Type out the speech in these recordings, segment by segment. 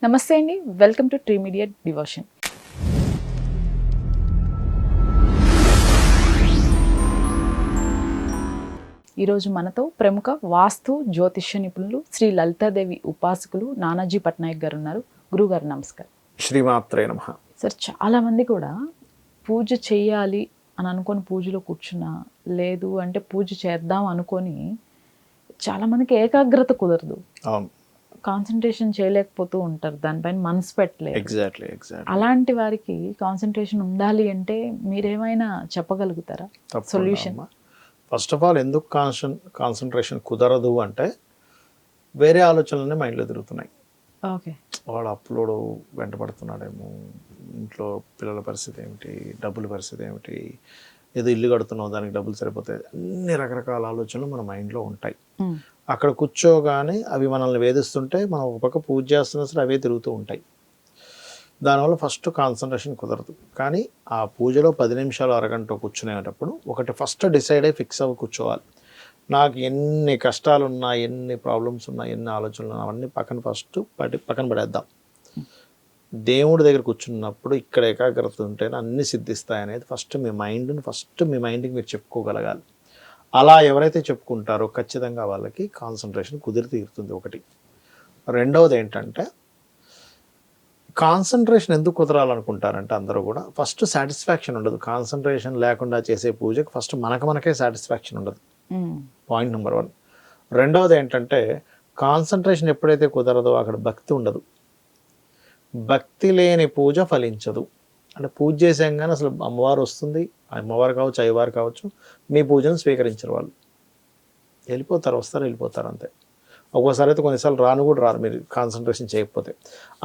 నమస్తే అండి, welcome to tree media devotion. ఈరోజు మనతో ప్రముఖ వాస్తు జ్యోతిష్య నిపుణులు శ్రీ లలితాదేవి ఉపాసకులు నానాజీ పట్నాయక్ గారు ఉన్నారు. గురుగారు నమస్కారం. శ్రీమాత్రే నమః. సార్, చాలామంది కూడా పూజ చేయాలి అని అనుకొని పూజలో కూర్చున్నా, లేదు అంటే పూజ చేద్దాం అనుకొని చాలామందికి ఏకాగ్రత కుదరదు, అవును, కాన్సన్ట్రేషన్ చేయలేకపోతూ ఉంటారు, దానిపైన మనసు పెట్టలేదు. ఎగ్జాక్ట్లీ. అలాంటి వారికి కాన్సన్ట్రేషన్ ఉండాలి అంటే మీరేమైనా చెప్పగలుగుతారా సొల్యూషన్? ఫస్ట్ ఆఫ్ ఆల్ ఎందుకు కాన్సన్ట్రేషన్ కుదరదు అంటే వేరే ఆలోచనలనే మైండ్లో తిరుగుతున్నాయి. ఓకే, వాడు అప్లోడ్ వెంటపడుతున్నాడేమో, ఇంట్లో పిల్లల పరిస్థితి ఏమిటి, డబ్బుల పరిస్థితి ఏమిటి, ఏదో ఇల్లు కడుతున్నావు దానికి డబ్బులు సరిపోతాయి, అన్ని రకరకాల ఆలోచనలు మన మైండ్లో ఉంటాయి. అక్కడ కూర్చోగానే అవి మనల్ని వేధిస్తుంటే మనం ఒక పక్క పూజ చేస్తున్నా సరే అవే తిరుగుతూ ఉంటాయి. దానివల్ల ఫస్ట్ కాన్సన్ట్రేషన్ కుదరదు. కానీ ఆ పూజలో 10 నిమిషాలు అరగంట కూర్చునేటప్పుడు ఒకటి ఫస్ట్ డిసైడ్ అయ్యి ఫిక్స్ అవ్వి కూర్చోవాలి. నాకు ఎన్ని కష్టాలున్నా, ఎన్ని ప్రాబ్లమ్స్ ఉన్నా, ఎన్ని ఆలోచనలు ఉన్నా అవన్నీ పక్కన పడేద్దాం. దేవుడి దగ్గర కూర్చున్నప్పుడు ఇక్కడ ఏకాగ్రత ఉంటేనే అన్నీ సిద్ధిస్తాయి అనేది ఫస్ట్ మీ మైండ్కి మీరు చెప్పుకోగలగాలి. అలా ఎవరైతే చెప్పుకుంటారో ఖచ్చితంగా వాళ్ళకి కాన్సన్ట్రేషన్ కుదిరి తీరుతుంది. ఒకటి. రెండవది ఏంటంటే, కాన్సన్ట్రేషన్ ఎందుకు కుదరాలనుకుంటారంటే అందరూ కూడా ఫస్ట్ సాటిస్ఫాక్షన్ ఉండదు. కాన్సన్ట్రేషన్ లేకుండా చేసే పూజకి ఫస్ట్ మనకే సాటిస్ఫాక్షన్ ఉండదు. Point number 1. రెండవది ఏంటంటే, కాన్సన్ట్రేషన్ ఎప్పుడైతే కుదరదో అక్కడ భక్తి ఉండదు. భక్తి లేని పూజ ఫలించదు. అంటే పూజ చేసాం కానీ అసలు అమ్మవారు వస్తుంది, అమ్మవారు కావచ్చు, అయ్యవారు కావచ్చు, మీ పూజను స్వీకరించరు. వాళ్ళు వస్తారు వెళ్ళిపోతారు అంతే. ఒక్కోసారి అయితే కొన్నిసార్లు రారు మీరు కాన్సన్ట్రేషన్ చేయకపోతే.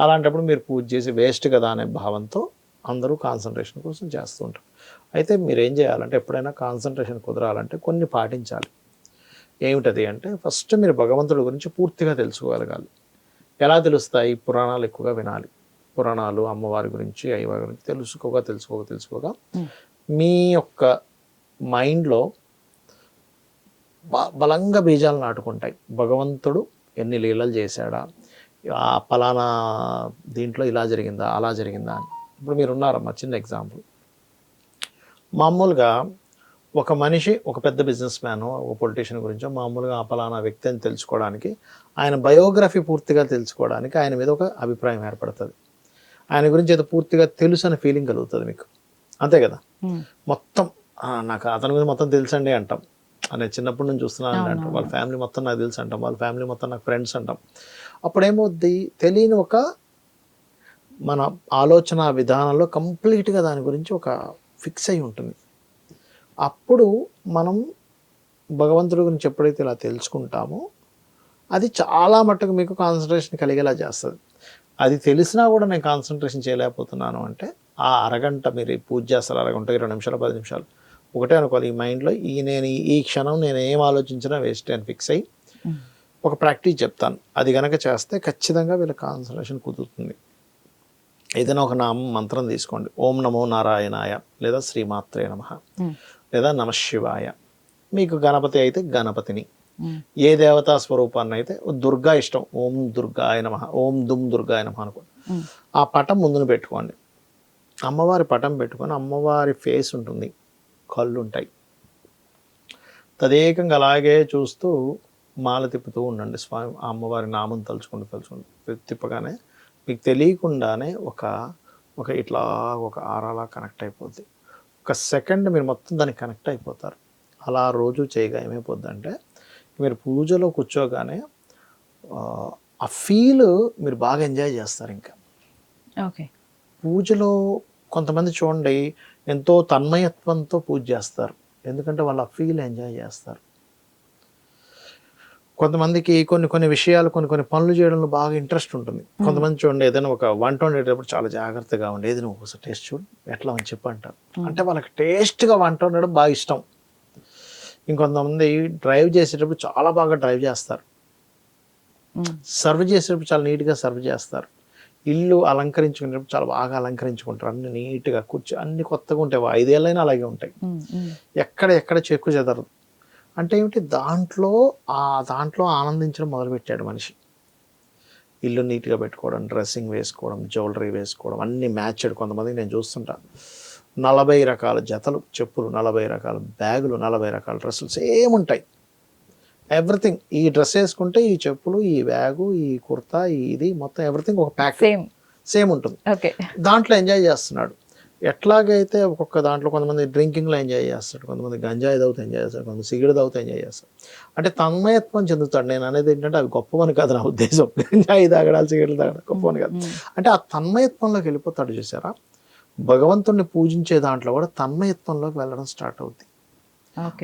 అలాంటప్పుడు మీరు పూజ చేసి వేస్ట్ కదా అనే భావంతో అందరూ కాన్సన్ట్రేషన్ కోసం చేస్తూ ఉంటారు. అయితే మీరు ఏం చేయాలంటే, ఎప్పుడైనా కాన్సన్ట్రేషన్ కుదరాలంటే కొన్ని పాటించాలి. ఏమిటది అంటే, ఫస్ట్ మీరు భగవంతుడి గురించి పూర్తిగా తెలుసుకోగలగాలి. ఎలా తెలుస్తాయి? పురాణాలు ఎక్కువగా వినాలి. పురాణాలు, అమ్మవారి గురించి, అయ్యవారి గురించి తెలుసుకోగా మీ యొక్క మైండ్లో బలంగా బీజాలు నాటుకుంటాయి. భగవంతుడు ఎన్ని లీలలు చేశాడా, ఆ పలానా దీంట్లో ఇలా జరిగిందా, అలా జరిగిందా అని. ఇప్పుడు మీరు ఉన్నారమ్మా, చిన్న ఎగ్జాంపుల్. మామూలుగా ఒక మనిషి, ఒక పెద్ద బిజినెస్ మ్యాన్, ఒక పొలిటీషియన్ గురించో మామూలుగా ఆ పలానా వ్యక్తి అని తెలుసుకోవడానికి, ఆయన బయోగ్రఫీ పూర్తిగా తెలుసుకోవడానికి ఆయన మీద ఒక అభిప్రాయం ఏర్పడుతుంది. ఆయన గురించి ఏదో పూర్తిగా తెలుసు అనే ఫీలింగ్ కలుగుతుంది మీకు, అంతే కదా? మొత్తం నాకు అతని గురించి మొత్తం తెలుసండి అంటాం. నేను చిన్నప్పటి నుంచి చూస్తున్నాను అంటాం. వాళ్ళ ఫ్యామిలీ మొత్తం నాకు తెలుసు అంటాం, వాళ్ళ ఫ్యామిలీ మొత్తం నాకు ఫ్రెండ్స్ అంటాం. అప్పుడేమవుద్ది, తెలియని ఒక మన ఆలోచన విధానంలో కంప్లీట్గా దాని గురించి ఒక ఫిక్స్ అయి ఉంటుంది. అప్పుడు మనం భగవంతుడి గురించి ఎప్పుడైతే ఇలా తెలుసుకుంటామో అది చాలా మట్టుకు మీకు కాన్సన్ట్రేషన్ కలిగేలా చేస్తుంది. అది తెలిసినా కూడా నేను కాన్సన్ట్రేషన్ చేయలేకపోతున్నాను అంటే, ఆ అరగంట మీరు పూజ చేస్తారు, అరగంట 20 నిమిషాలు 10 నిమిషాలు ఒకటే అనుకోవాలి. ఈ మైండ్లో ఈ క్షణం నేను ఏం ఆలోచించినా వేస్ట్ అని ఫిక్స్ అయ్యి ఒక ప్రాక్టీస్ చెప్తాను. అది కనుక చేస్తే ఖచ్చితంగా వీళ్ళ కాన్సన్ట్రేషన్ కుదురుతుంది. ఏదైనా ఒక మంత్రం తీసుకోండి. ఓం నమో నారాయణాయ, లేదా శ్రీమాత్రే నమః, లేదా నమః శివాయ. మీకు గణపతి అయితే గణపతిని, ఏ దేవతా స్వరూపాన్ని అయితే, దుర్గా ఇష్టం, ఓం దుర్గాయ నమః, ఓం దుమ్ దుర్గాయ నమః అనుకోండి. ఆ పటం ముందును పెట్టుకోండి. అమ్మవారి పటం పెట్టుకొని అమ్మవారి ఫేస్ ఉంటుంది, కళ్ళు ఉంటాయి. తదేకంగా అలాగే చూస్తూ మాల తిప్పుతూ ఉండండి. స్వామి అమ్మవారి నామం తలుచుకుంటూ తిప్పగానే మీకు తెలియకుండానే ఒక ఇట్లా ఒక ఆరాలా కనెక్ట్ అయిపోద్ది. ఒక సెకండ్ మీరు మొత్తం దానికి కనెక్ట్ అయిపోతారు. అలా రోజు చేయగా ఏమైపోద్ది అంటే, మీరు పూజలో కూర్చోగానే ఆ ఫీల్ మీరు బాగా ఎంజాయ్ చేస్తారు. ఇంకా ఓకే, పూజలో కొంతమంది చూడండి ఎంతో తన్మయత్వంతో పూజ చేస్తారు, ఎందుకంటే వాళ్ళు ఆ ఫీల్ ఎంజాయ్ చేస్తారు. కొంతమందికి కొన్ని విషయాలు, కొన్ని పనులు చేయడంలో బాగా ఇంట్రెస్ట్ ఉంటుంది. కొంతమంది చూడండి, ఏదైనా ఒక వంట వండేటప్పుడు చాలా జాగ్రత్తగా ఉండి, ఏది నువ్వు ఒకసారి టేస్ట్ చూడు ఎట్లా అని చెప్పంటారు. అంటే వాళ్ళకి టేస్ట్గా వంట వండడం బాగా ఇష్టం. ఇంకొంతమంది డ్రైవ్ చేసేటప్పుడు చాలా బాగా డ్రైవ్ చేస్తారు. సర్వ్ చేసేటప్పుడు చాలా నీట్గా సర్వ్ చేస్తారు. ఇల్లు అలంకరించుకునేటప్పుడు చాలా బాగా అలంకరించుకుంటారు. అన్ని నీట్గా కూర్చో, అన్ని కొత్తగా ఉంటాయి. 5 ఏళ్ళైనా అలాగే ఉంటాయి. ఎక్కడ చెక్కు చెదరదు. అంటే ఏమిటి, దాంట్లో ఆనందించడం మొదలుపెట్టాడు మనిషి. ఇల్లు నీట్గా పెట్టుకోవడం, డ్రెస్సింగ్ వేసుకోవడం, జ్యువెలరీ వేసుకోవడం, అన్నీ మ్యాచ్డ్. కొంతమంది నేను చూస్తుంటా 40 రకాల జతలు చెప్పులు, 40 రకాల బ్యాగులు, 40 రకాల డ్రెస్సులు సేమ్ ఉంటాయి. ఎవ్రీథింగ్, ఈ డ్రెస్ వేసుకుంటే ఈ చెప్పులు, ఈ బ్యాగు, ఈ కుర్తా, ఇది మొత్తం ఎవ్రీథింగ్ ఒక ప్యాక్ సేమ్ ఉంటుంది. ఓకే. దాంట్లో ఎంజాయ్ చేస్తున్నాడు. ఎట్లాగైతే ఒక్కొక్క దాంట్లో కొంతమంది డ్రింకింగ్లో ఎంజాయ్ చేస్తాడు, కొంతమంది గంజాయి తాగుతూ ఎంజాయ్ చేస్తాడు, కొంతమంది సిగరెట్ తాగుతూ ఎంజాయ్ చేస్తాడు. అంటే తన్మయత్వం చెందుతాడు. నేను అనేది ఏంటంటే అవి గొప్పవని కాదు నా ఉద్దేశం. గంజాయి తాగడాలు, సిగరెట్లు తాగడం గొప్పవని కాదు. అంటే ఆ తన్మయత్వంలోకి వెళ్ళిపోతాడు. చూసారా, భగవంతుడిని పూజించే దాంట్లో కూడా తన్మయత్వంలోకి వెళ్ళడం స్టార్ట్ అవుద్ది.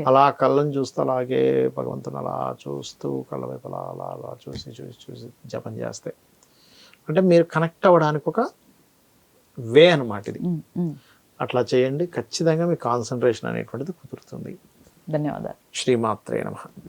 అలా కళ్ళని చూస్తూ అలాగే భగవంతుని అలా చూస్తూ కళ్ళ వైపు అలా అలా అలా చూసి చూసి చూసి జపం చేస్తే అంటే మీరు కనెక్ట్ అవ్వడానికి ఒక వే అన్నమాట ఇది. అట్లా చేయండి, ఖచ్చితంగా మీ కాన్సన్ట్రేషన్ అనేటువంటిది కుదురుతుంది. ధన్యవాదాలు. శ్రీమాత్రే నమః.